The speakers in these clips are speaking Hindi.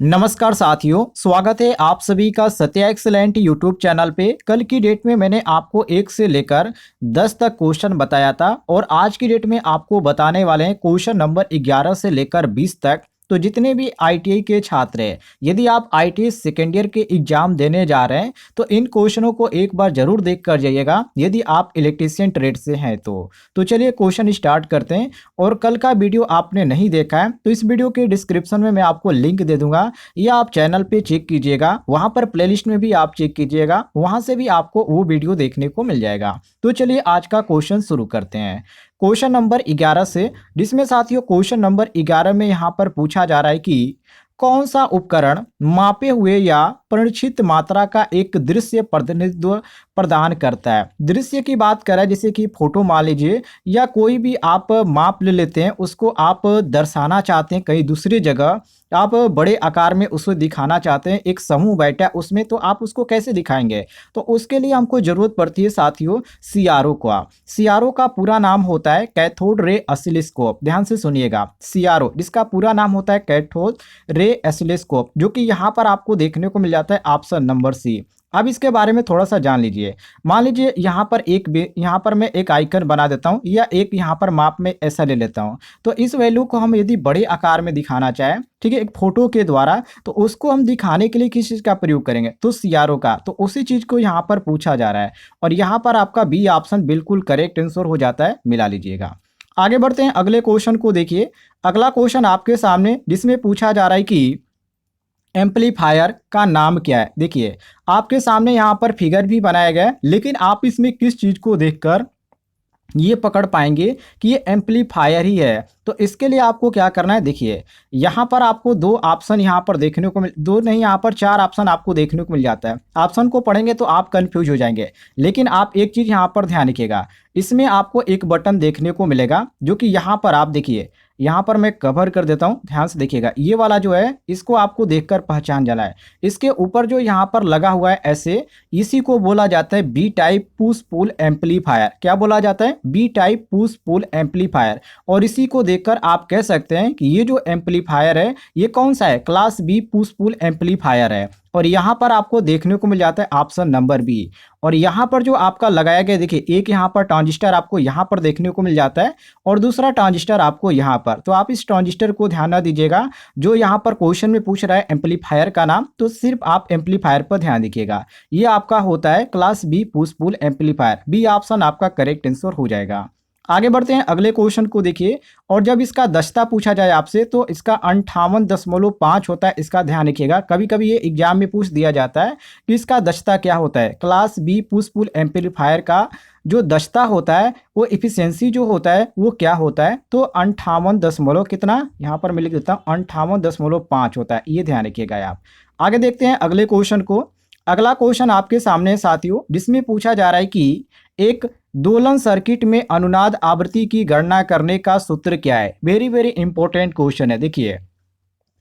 नमस्कार साथियों, स्वागत है आप सभी का सत्या एक्सीलेंट यूट्यूब चैनल पे। कल की डेट में मैंने आपको 1 से लेकर 10 तक क्वेश्चन बताया था और आज की डेट में आपको बताने वाले हैं क्वेश्चन नंबर 11 से लेकर 20 तक। तो जितने भी आईटीआई के छात्र हैं, यदि आप आईटीआई सेकेंड ईयर के एग्जाम देने जा रहे हैं तो इन क्वेश्चनों को एक बार जरूर देख कर जाइएगा, यदि आप इलेक्ट्रीशियन ट्रेड से हैं तो चलिए क्वेश्चन स्टार्ट करते हैं। और कल का वीडियो आपने नहीं देखा है तो इस वीडियो के डिस्क्रिप्शन में मैं आपको लिंक दे दूंगा, या आप चैनल पे चेक कीजिएगा, वहां पर प्लेलिस्ट में भी आप चेक कीजिएगा, वहां से भी आपको वो वीडियो देखने को मिल जाएगा। तो चलिए आज का क्वेश्चन शुरू करते हैं क्वेश्चन नंबर 11 से, जिसमें साथियों क्वेश्चन नंबर 11 में यहाँ पर पूछा जा रहा है कि कौन सा उपकरण मापे हुए या परिचित मात्रा का एक दृश्य प्रतिनिधित्व प्रदान करता है। दृश्य की बात करें जैसे कि फोटो मान लीजिए, या कोई भी आप माप ले लेते हैं, उसको आप दर्शाना चाहते हैं कहीं दूसरी जगह, आप बड़े आकार में उसको दिखाना चाहते हैं, एक समूह बैठा है उसमें, तो आप उसको कैसे दिखाएंगे? तो उसके लिए हमको जरूरत पड़ती है साथियों सीआरओ का। सीआरओ का पूरा नाम होता है कैथोड रे ऑसिलोस्कोप। ध्यान से सुनिएगा, सीआरओ जिसका पूरा नाम होता है कैथोड रे ऑसिलोस्कोप, जो कि यहाँ पर आपको देखने को मिल जाता है ऑप्शन नंबर सी। अब इसके बारे में थोड़ा सा जान लीजिए। मान लीजिए यहाँ पर यहाँ पर मैं एक आइकन बना देता हूँ, या एक यहाँ पर माप में ऐसा ले लेता हूँ। तो इस वैल्यू को हम यदि बड़े आकार में दिखाना चाहें, ठीक है, एक फोटो के द्वारा, तो उसको हम दिखाने के लिए किस चीज़ का प्रयोग करेंगे? तो सीआरओ का। तो उसी चीज़ को यहाँ पर पूछा जा रहा है और यहाँ पर आपका बी ऑप्शन बिल्कुल करेक्ट आंसर हो जाता है, मिला लीजिएगा। आगे बढ़ते हैं, अगले क्वेश्चन को देखिए। अगला क्वेश्चन आपके सामने, जिसमें पूछा जा रहा है कि एम्पलीफायर का नाम क्या है। देखिए आपके सामने यहाँ पर फिगर भी बनाया गया है, लेकिन आप इसमें किस चीज़ को देखकर ये पकड़ पाएंगे कि ये एम्पलीफायर ही है? तो इसके लिए आपको क्या करना है, देखिए यहाँ पर आपको दो ऑप्शन यहाँ पर देखने को दो नहीं, यहाँ पर 4 ऑप्शन आपको देखने को मिल जाता है। ऑप्शन को पढ़ेंगे तो आप कंफ्यूज हो जाएंगे, लेकिन आप एक चीज़ यहाँ पर ध्यान रखिएगा, इसमें आपको एक बटन देखने को मिलेगा, जो कि यहाँ पर आप देखिए, यहाँ पर मैं कवर कर देता हूँ, ध्यान से देखिएगा। ये वाला जो है, इसको आपको देखकर पहचान जाना है। इसके ऊपर जो यहाँ पर लगा हुआ है ऐसे, इसी को बोला जाता है B type push pull amplifier. क्या बोला जाता है? B type push pull amplifier. और इसी को देखकर आप कह सकते हैं कि ये जो एम्पलीफायर है ये कौन सा है? Class B push pull amplifier है। और यहाँ पर आपको देखने को मिल जाता है ऑप्शन नंबर बी। और यहाँ पर जो आपका लगाया गया, देखिए एक यहाँ पर ट्रांजिस्टर आपको यहाँ पर देखने को मिल जाता है और दूसरा ट्रांजिस्टर आपको यहाँ पर। तो आप इस ट्रांजिस्टर को ध्यान न दीजिएगा, जो यहाँ पर क्वेश्चन में पूछ रहा है एम्पलीफायर का नाम, तो सिर्फ आप एम्पलीफायर पर ध्यान दीजिएगा। ये आपका होता है class B push pull amplifier. B option आपका करेक्ट आंसर हो जाएगा। आगे बढ़ते हैं, अगले क्वेश्चन को देखिए। और जब इसका दस्ता पूछा जाए आपसे तो इसका 58.5 होता है। इसका ध्यान रखिएगा, कभी कभी ये एग्जाम में पूछ दिया जाता है कि इसका दस्ता क्या होता है। Class B push pull amplifier का जो दस्ता होता है, वो इफिशियंसी जो होता है वो क्या होता है? तो 58 दशमलव कितना, यहाँ पर मैं लिख देता हूँ 58.5 होता है। ये ध्यान रखिएगा आप। आगे देखते हैं अगले क्वेश्चन को। अगला क्वेश्चन आपके सामने है साथियों, जिसमें पूछा जा रहा है कि एक दोलन सर्किट में अनुनाद आवृत्ति की गणना करने का सूत्र क्या है। वेरी वेरी इंपॉर्टेंट क्वेश्चन है। देखिए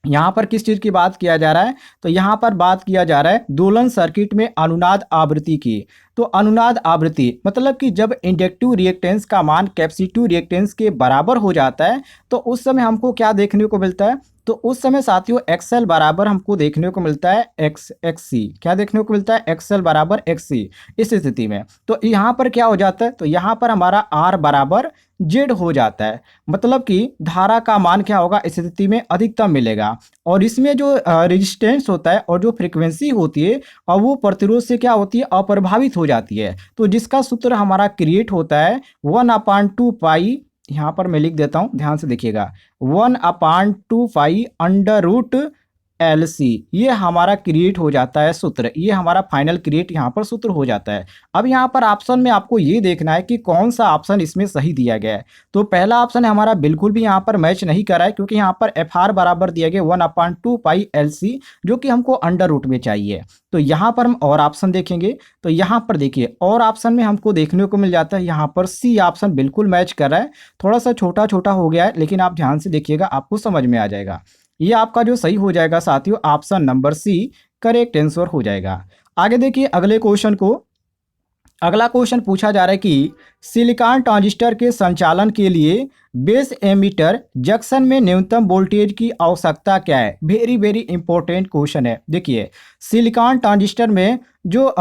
यहाँ पर किस चीज़ की बात किया जा रहा है? तो यहाँ पर बात किया जा रहा है दोलन सर्किट में अनुनाद आवृत्ति की। तो अनुनाद आवृत्ति मतलब कि जब इंडक्टिव रिएक्टेंस का मान कैपेसिटिव रिएक्टेंस के बराबर हो जाता है, तो उस समय हमको क्या देखने को मिलता है? तो उस समय साथियों एक्सएल बराबर हमको देखने को मिलता है एक्स सी। क्या देखने को मिलता है? एक्सएल बराबर एक्ससी। इस स्थिति में तो यहाँ पर क्या हो जाता है? तो यहाँ पर हमारा आर बराबर जेड हो जाता है। मतलब कि धारा का मान क्या होगा इस स्थिति में? अधिकतम मिलेगा। और इसमें जो रेजिस्टेंस होता है और जो फ्रीक्वेंसी होती है, और वो प्रतिरोध से क्या होती है? अप्रभावित हो जाती है। तो जिसका सूत्र हमारा क्रिएट होता है 1/2 पाई, यहाँ पर मैं लिख देता हूँ, ध्यान से देखिएगा, 1/2 पाई अंडर रूट LC। ये हमारा क्रिएट हो जाता है सूत्र, ये हमारा फाइनल क्रिएट यहाँ पर सूत्र हो जाता है। अब यहाँ पर ऑप्शन में आपको ये देखना है कि कौन सा ऑप्शन इसमें सही दिया गया है। तो पहला ऑप्शन हमारा बिल्कुल भी यहाँ पर मैच नहीं कर रहा है, क्योंकि यहाँ पर FR बराबर दिया गया 1/2 पाई LC, जो कि हमको अंडर रूट में चाहिए। तो यहाँ पर हम और ऑप्शन देखेंगे, तो यहाँ पर देखिए और ऑप्शन में हमको देखने को मिल जाता है यहाँ पर सी ऑप्शन बिल्कुल मैच कर रहा है। थोड़ा सा छोटा छोटा हो गया है, लेकिन आप ध्यान से देखिएगा, आपको समझ में आ जाएगा। ये आपका जो सही हो जाएगा साथियों, option number C correct answer हो जाएगा। आगे देखिए अगले क्वेश्चन को। अगला क्वेश्चन पूछा जा रहा है कि सिलिकॉन ट्रांजिस्टर के संचालन के लिए बेस एमिटर जंक्शन में न्यूनतम वोल्टेज की आवश्यकता क्या है? वेरी वेरी इंपॉर्टेंट क्वेश्चन है। देखिए, सिलिकॉन ट्रांजिस्टर में जो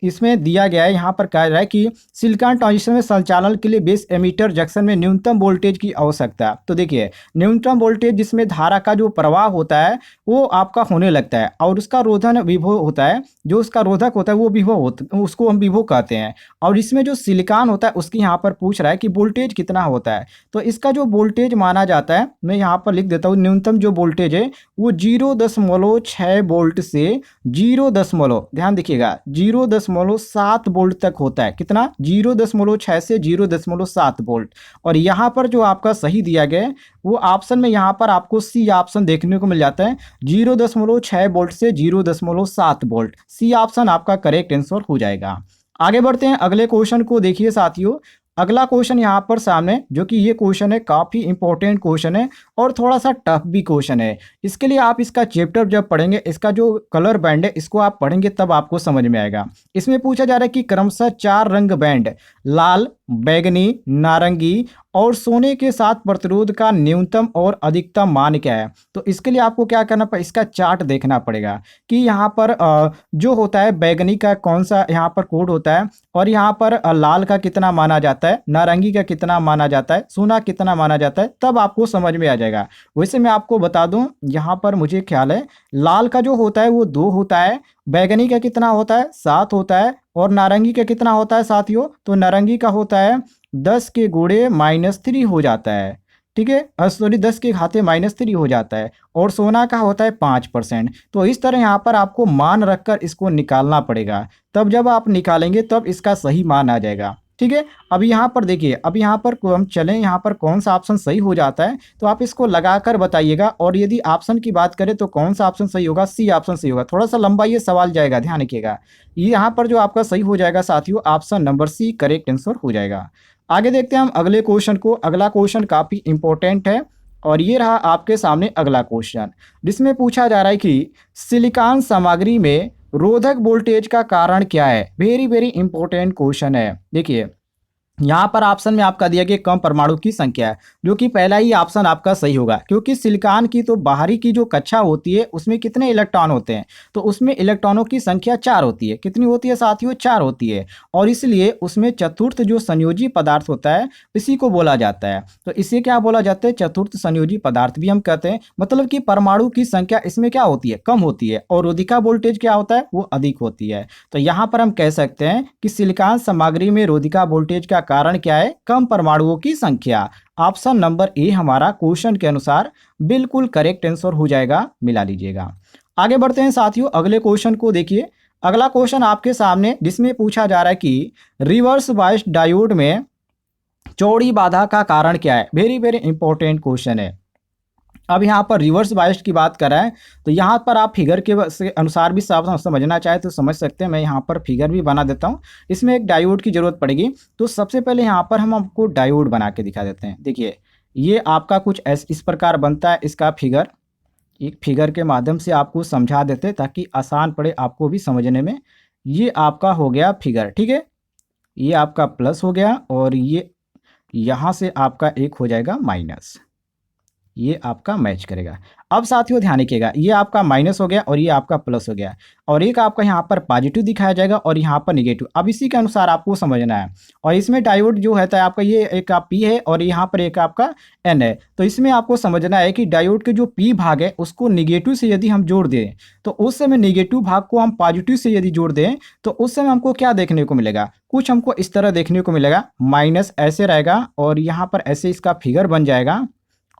इसमें दिया गया है, यहाँ पर कहा रहा है कि सिलिकॉन ट्रांजिस्टर में संचालन के लिए बेस एमिटर जंक्शन में न्यूनतम वोल्टेज की आवश्यकता है। तो देखिए, न्यूनतम वोल्टेज जिसमें धारा का जो प्रवाह होता है वो आपका होने लगता है और उसका रोधन विभव होता है, जो उसका रोधक होता है वो विभव होता है, उसको हम विभव कहते हैं। और इसमें जो सिलिकॉन होता है उसकी यहाँ पर पूछ रहा है कि वोल्टेज कितना होता है। तो इसका जो वोल्टेज माना जाता है, मैं यहाँ पर लिख देता हूँ, न्यूनतम जो वोल्टेज है वो 0.6 वोल्ट से 0, ध्यान देखिएगा, 0.7 वोल्ट तक होता है। कितना? 0.6 से 0.7 वोल्ट। और यहाँ पर जो आपका सही दिया गया है वो ऑप्शन में यहाँ पर आपको सी ऑप्शन देखने को मिल जाता है, 0.6 वोल्ट से 0.7 वोल्ट। सी ऑप्शन आपका करेक्ट आंसर हो जाएगा। आगे बढ़ते हैं, अगले क्वेश्चन को देखिए साथियों। अगला क्वेश्चन यहाँ पर सामने, जो कि ये क्वेश्चन है काफ़ी इंपॉर्टेंट क्वेश्चन है और थोड़ा सा टफ भी क्वेश्चन है। इसके लिए आप इसका चैप्टर जब पढ़ेंगे, इसका जो कलर बैंड है इसको आप पढ़ेंगे तब आपको समझ में आएगा। इसमें पूछा जा रहा है कि क्रमशः 4 रंग बैंड लाल, बैगनी, नारंगी और सोने के साथ प्रतिरोध का न्यूनतम और अधिकतम मान क्या है। तो इसके लिए आपको क्या करना पड़ेगा, इसका चार्ट देखना पड़ेगा कि यहाँ पर जो होता है बैगनी का कौन सा यहाँ पर कोड होता है और यहाँ पर लाल का कितना माना जाता है, नारंगी का कितना माना जाता है, सोना कितना माना जाता है, तब आपको समझ में आ जाएगा। वैसे मैं आपको बता दूं, यहाँ पर मुझे ख्याल है लाल का जो होता है वो 2 होता है, बैगनी का कितना होता है 7 होता है और नारंगी का कितना होता है साथियों, तो नारंगी का होता है 10 के गुणे -3 हो जाता है। ठीक है, सॉरी 10 के घाते -3 हो जाता है और सोना का होता है 5%। तो इस तरह यहाँ पर आपको मान रखकर इसको निकालना पड़ेगा, तब जब आप निकालेंगे तब इसका सही मान आ जाएगा। ठीक है, अब यहाँ पर देखिए, अब यहाँ पर हम चलें, यहाँ पर कौन सा ऑप्शन सही हो जाता है तो आप इसको लगाकर बताइएगा। और यदि ऑप्शन की बात करें तो कौन सा ऑप्शन सही होगा, सी ऑप्शन सही होगा। थोड़ा सा लंबा ये सवाल जाएगा, ध्यान रखिएगा। ये यहाँ पर जो आपका सही हो जाएगा साथियों, option number C correct answer हो जाएगा। आगे देखते हैं हम अगले क्वेश्चन को। अगला क्वेश्चन काफ़ी इंपॉर्टेंट है और ये रहा आपके सामने अगला क्वेश्चन, जिसमें पूछा जा रहा है कि सिलिकॉन सामग्री में रोधक वोल्टेज का कारण क्या है। वेरी वेरी इंपॉर्टेंट क्वेश्चन है। देखिए, यहाँ पर ऑप्शन में आपका दिया गया कम परमाणु की संख्या है, जो कि पहला ही ऑप्शन आपका सही होगा, क्योंकि सिलिकॉन की तो बाहरी की जो कक्षा होती है उसमें कितने इलेक्ट्रॉन होते हैं, तो उसमें इलेक्ट्रॉनों की संख्या 4 होती है। कितनी होती है साथियों? 4 होती है। और इसलिए उसमें चतुर्थ जो संयोजी पदार्थ होता है इसी को बोला जाता है। तो इसे क्या बोला जाता है? चतुर्थ संयोजी पदार्थ भी हम कहते हैं। मतलब कि परमाणु की संख्या इसमें क्या होती है? कम होती है और रोधिका वोल्टेज क्या होता है? वो अधिक होती है। तो यहाँ पर हम कह सकते हैं कि सिलिकॉन सामग्री में रोधिका वोल्टेज का कारण क्या है? कम परमाणुओं की संख्या। ऑप्शन नंबर ए हमारा क्वेश्चन के अनुसार बिल्कुल करेक्ट आंसर हो जाएगा, मिला लीजिएगा। आगे बढ़ते हैं साथियों, अगले क्वेश्चन को देखिए। अगला क्वेश्चन आपके सामने, जिसमें पूछा जा रहा है कि रिवर्स बायस्ड डायोड में चौड़ी बाधा का कारण क्या है। वेरी वेरी इंपॉर्टेंट क्वेश्चन है। अब यहाँ पर रिवर्स बायस्ड की बात कर रहा है तो यहाँ पर आप फिगर के अनुसार भी समझना चाहे तो समझ सकते हैं। मैं यहाँ पर फिगर भी बना देता हूँ। इसमें एक डायोड की ज़रूरत पड़ेगी, तो सबसे पहले यहाँ पर हम आपको डायोड बना के दिखा देते हैं। देखिए, ये आपका कुछ इस प्रकार बनता है इसका फिगर। एक फिगर के माध्यम से आपको समझा देते हैं ताकि आसान पड़े आपको भी समझने में। ये आपका हो गया फिगर, ठीक है। ये आपका प्लस हो गया और ये यहाँ से आपका एक हो जाएगा माइनस। ये आपका मैच करेगा। अब साथियों ध्यान रखिएगा, ये आपका माइनस हो गया और ये आपका प्लस हो गया और एक आपका यहाँ पर पॉजिटिव दिखाया जाएगा और यहाँ पर निगेटिव। अब इसी के अनुसार आपको समझना है। और इसमें डायोड जो है आपका ये एक आप पी है और यहाँ पर एक आपका एन है। तो इसमें आपको समझना है कि डायोड के जो पी भाग है उसको निगेटिव से यदि हम जोड़ दें तो उस समय निगेटिव भाग को हम पॉजिटिव से यदि जोड़ दें तो उस समय हमको क्या देखने को मिलेगा? कुछ हमको इस तरह देखने को मिलेगा, माइनस ऐसे रहेगा और यहाँ पर ऐसे इसका फिगर बन जाएगा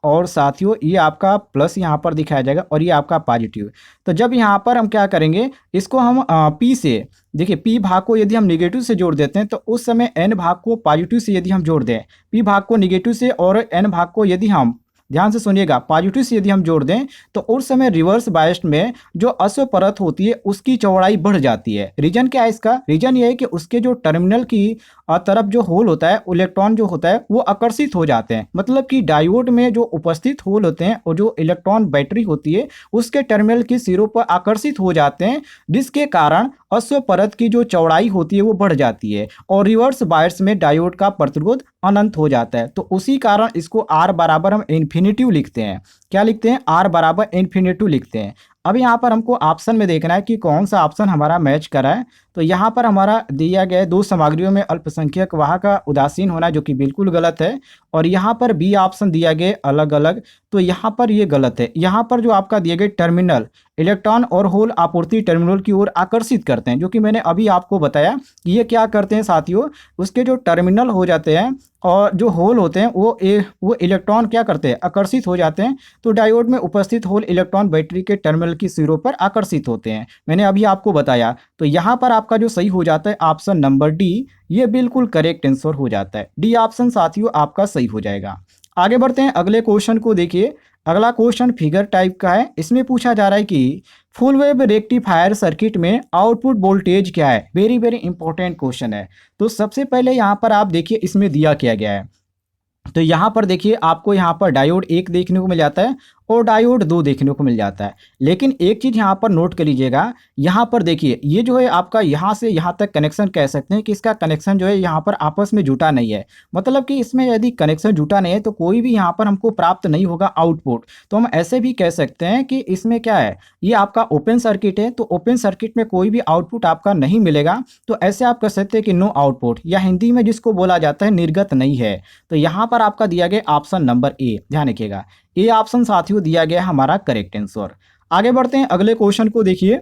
और साथियों ये आपका प्लस यहाँ पर दिखाया जाएगा और ये आपका पॉजिटिव। तो जब यहाँ पर हम क्या करेंगे, इसको हम पी से, देखिए पी भाग को यदि हम निगेटिव से जोड़ देते हैं तो उस समय एन भाग को पॉजिटिव से यदि हम जोड़ दें, पी भाग को निगेटिव से और एन भाग को यदि हम, ध्यान से सुनिएगा, पॉजिटिव से यदि हम जोड़ दें तो उस समय रिवर्स बायस्ड में जो अश्व परत होती है उसकी चौड़ाई बढ़ जाती है। रीजन क्या है इसका? रीजन ये है कि उसके जो टर्मिनल की तरफ जो होल होता है, इलेक्ट्रॉन जो होता है वो आकर्षित हो जाते हैं। मतलब कि डायोड में जो उपस्थित होल होते हैं और जो इलेक्ट्रॉन बैटरी होती है उसके टर्मिनल की सिरों पर आकर्षित हो जाते हैं, जिसके कारण अश्व परत की जो चौड़ाई होती है वो बढ़ जाती है और रिवर्स बायस में डायोड का प्रतिरोध अनंत हो जाता है। तो उसी कारण इसको R बराबर हम इन्फिनिटिव लिखते हैं। क्या लिखते हैं? R बराबर इन्फिनिटिव लिखते हैं। अब यहाँ पर हमको ऑप्शन में देखना है कि कौन सा ऑप्शन हमारा मैच करा है। तो यहाँ पर हमारा दिया गया है दो सामग्रियों में अल्पसंख्यक वाहक का उदासीन होना, जो कि बिल्कुल गलत है। और यहाँ पर बी ऑप्शन दिया गया अलग अलग, तो यहाँ पर ये गलत है। यहाँ पर जो आपका दिए गए टर्मिनल इलेक्ट्रॉन और होल आपूर्ति टर्मिनल की ओर आकर्षित करते हैं, जो कि मैंने अभी आपको बताया कि ये क्या करते हैं साथियों, उसके जो टर्मिनल हो जाते हैं और जो होल होते हैं वो इलेक्ट्रॉन क्या करते हैं, आकर्षित हो जाते हैं। तो डायोड में उपस्थित होल इलेक्ट्रॉन बैटरी के टर्मिनल की सिरों पर आकर्षित होते हैं, मैंने अभी आपको बताया। तो यहाँ पर आपका जो सही हो जाता है ऑप्शन नंबर डी, ये बिल्कुल करेक्ट आंसर हो जाता है। डी ऑप्शन साथियों आपका सही हो जाएगा। आगे बढ़ते हैं, अगले क्वेश्चन को देखिए। अगला क्वेश्चन फिगर टाइप का है। इसमें पूछा जा रहा है कि फुल वेव रेक्टिफायर सर्किट में आउटपुट वोल्टेज क्या है। वेरी वेरी इंपॉर्टेंट क्वेश्चन है। तो सबसे पहले यहाँ पर आप देखिए इसमें दिया क्या गया है। तो यहाँ पर देखिए आपको यहाँ पर डायोड 1 देखने को मिल जाता है और डायोड 2 देखने को मिल जाता है। लेकिन एक चीज़ यहाँ पर नोट कर लीजिएगा, यहाँ पर देखिए ये जो है आपका यहाँ से यहाँ तक कनेक्शन कह सकते हैं कि इसका कनेक्शन जो है यहाँ पर आपस में जुटा नहीं है। मतलब कि इसमें यदि कनेक्शन जुटा नहीं है तो कोई भी यहाँ पर हमको प्राप्त नहीं होगा आउटपुट। तो हम ऐसे भी कह सकते हैं कि इसमें क्या है, ये आपका ओपन सर्किट है, तो ओपन सर्किट में कोई भी आउटपुट आपका नहीं मिलेगा। तो ऐसे आप कह सकते हैं कि नो आउटपुट, या हिंदी में जिसको बोला जाता है निर्गत नहीं है। तो यहाँ पर आपका दिया गया ऑप्शन नंबर ए, ध्यान रखिएगा ये ऑप्शन साथियों दिया गया हमारा करेक्ट आंसर। आगे बढ़ते हैं, अगले क्वेश्चन को देखिए।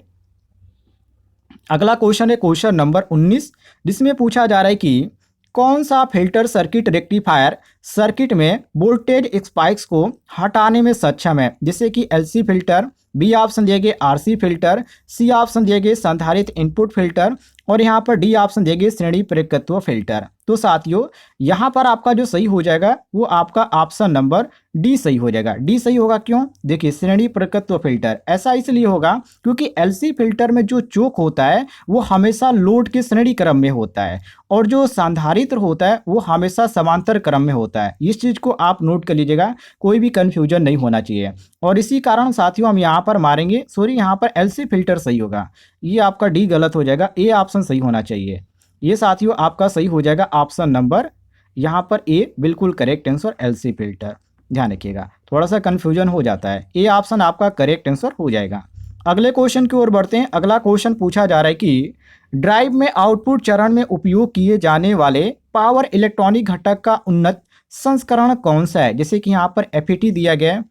अगला क्वेश्चन है क्वेश्चन नंबर 19, जिसमें पूछा जा रहा है कि कौन सा फिल्टर सर्किट रेक्टिफायर सर्किट में वोल्टेज स्पाइक्स को हटाने में सक्षम है, जैसे कि एलसी फिल्टर, बी ऑप्शन दिए गए आरसी फिल्टर, सी ऑप्शन दिए गए संधारित्र इनपुट फिल्टर और यहाँ पर डी ऑप्शन दिए गए श्रेणी परिपक्वता फिल्टर। तो साथियों यहाँ पर आपका जो सही हो जाएगा वो आपका ऑप्शन नंबर डी सही हो जाएगा। डी सही होगा क्यों? देखिए श्रेणी परिपक्वता फिल्टर ऐसा इसलिए होगा क्योंकि एलसी फिल्टर में जो चोक होता है वो हमेशा लोड के श्रेणी क्रम में होता है और जो संधारित्र होता है वो हमेशा समांतर क्रम में होता है। इस चीज़ को आप नोट कर लीजिएगा, कोई भी कन्फ्यूजन नहीं होना चाहिए। और इसी कारण साथियों हम यहाँ पर मारेंगे, सॉरी यहाँ पर एलसी फिल्टर सही होगा, ये आपका डी गलत हो जाएगा, ए ऑप्शन सही होना चाहिए। ये साथियों आपका सही हो जाएगा ऑप्शन नंबर यहाँ पर ए, बिल्कुल करेक्ट आंसर एलसी फिल्टर। ध्यान रखिएगा थोड़ा सा कन्फ्यूजन हो जाता है, ए ऑप्शन आपका करेक्ट आंसर हो जाएगा। अगले क्वेश्चन की ओर बढ़ते हैं। अगला क्वेश्चन पूछा जा रहा है कि ड्राइव में आउटपुट चरण में उपयोग किए जाने वाले पावर इलेक्ट्रॉनिक घटक का उन्नत संस्करण कौन सा है, जैसे कि यहाँ पर एफईटी दिया गया है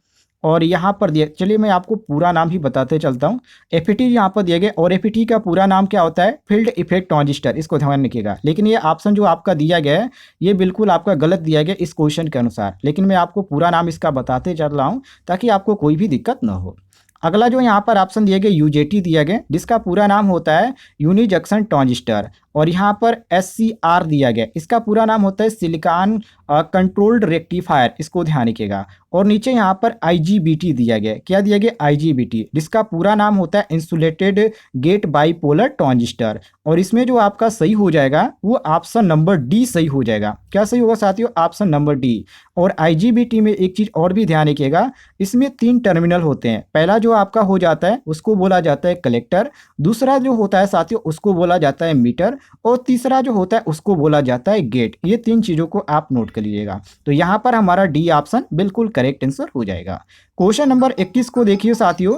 और यहाँ पर दिया, चलिए मैं आपको पूरा नाम ही बताते चलता हूँ। एफईटी यहाँ पर दिया गया और एफईटी का पूरा नाम क्या होता है, फील्ड इफेक्ट ट्रांजिस्टर, इसको ध्यान रखिएगा। लेकिन ये ऑप्शन जो आपका दिया गया है ये बिल्कुल आपका गलत दिया गया इस क्वेश्चन के अनुसार, लेकिन मैं आपको पूरा नाम इसका बताते चल रहा हूँ ताकि आपको कोई भी दिक्कत ना हो। अगला जो यहाँ पर ऑप्शन दिया गया यूजेटी दिया गया, जिसका पूरा नाम होता है यूनि जंक्शन ट्रांजिस्टर और यहाँ पर एससीआर दिया गया, इसका पूरा नाम होता है सिलिकॉन कंट्रोल्ड रेक्टिफायर, इसको ध्यान रखिएगा। और नीचे यहाँ पर आईजीबीटी दिया गया, क्या दिया गया आईजीबीटी, जिसका पूरा नाम होता है इंसुलेटेड गेट बाइपोलर ट्रांजिस्टर। और इसमें जो आपका सही हो जाएगा वो ऑप्शन नंबर डी सही हो जाएगा। क्या सही होगा साथियों? Option number D. और आईजीबीटी में एक चीज़ और भी ध्यान रखिएगा, इसमें 3 टर्मिनल होते हैं। पहला जो आपका हो जाता है उसको बोला जाता है कलेक्टर, दूसरा जो होता है साथियों उसको बोला जाता है मीटर और तीसरा जो होता है उसको बोला जाता है गेट। ये 3 चीज़ों को आप नोट कर लीजिएगा। तो यहाँ पर हमारा डी ऑप्शन बिल्कुल करेक्ट आंसर हो जाएगा। क्वेश्चन नंबर 21 को देखिए साथियों।